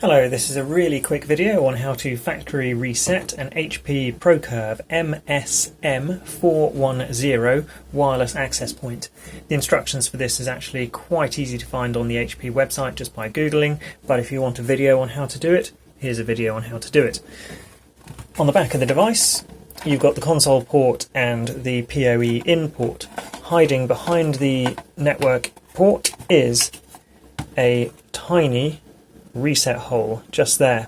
Hello, this is a really quick video on how to factory reset an HP ProCurve MSM410 wireless access point. The instructions for this is actually quite easy to find on the HP website just by Googling, but if you want a video on how to do it, here's a video on how to do it. On the back of the device, you've got the console port and the PoE in port. Hiding behind the network port is a tiny reset hole just there.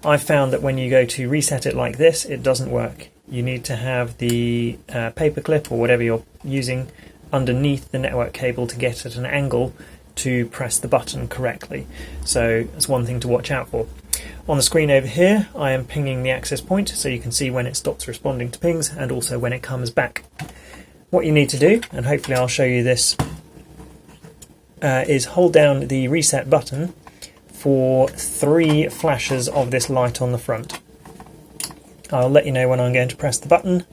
I've found that when you go to reset it like this, it doesn't work. You need to have the paper clip or whatever you're using underneath the network cable to get at an angle to press the button correctly. So that's one thing to watch out for. On the screen over here, I am pinging the access point so you can see when it stops responding to pings and also when it comes back. What you need to do, and hopefully I'll show you this, is hold down the reset button for 3 flashes of this light on the front. I'll let you know when I'm going to press the button.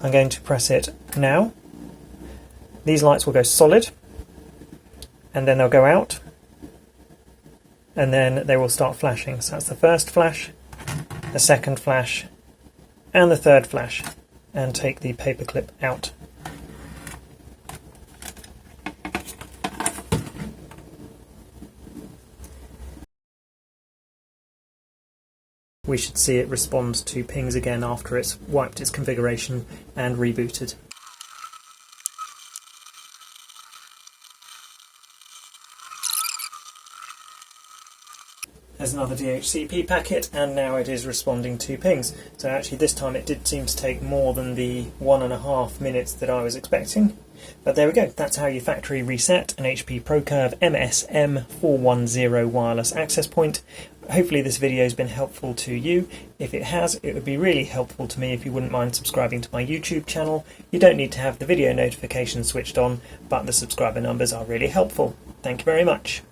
I'm going to press it now. These lights will go solid, and then they'll go out, and then they will start flashing. So that's the first flash, the second flash, and the third flash. And take the paper clip out. We should see it respond to pings again after it's wiped its configuration and rebooted. There's another DHCP packet, and now it is responding to pings. So actually this time it did seem to take more than the 1.5 minutes that I was expecting. But there we go, that's how you factory reset an HP ProCurve MSM410 wireless access point. Hopefully this video has been helpful to you. If it has, it would be really helpful to me if you wouldn't mind subscribing to my YouTube channel. You don't need to have the video notifications switched on, but the subscriber numbers are really helpful. Thank you very much.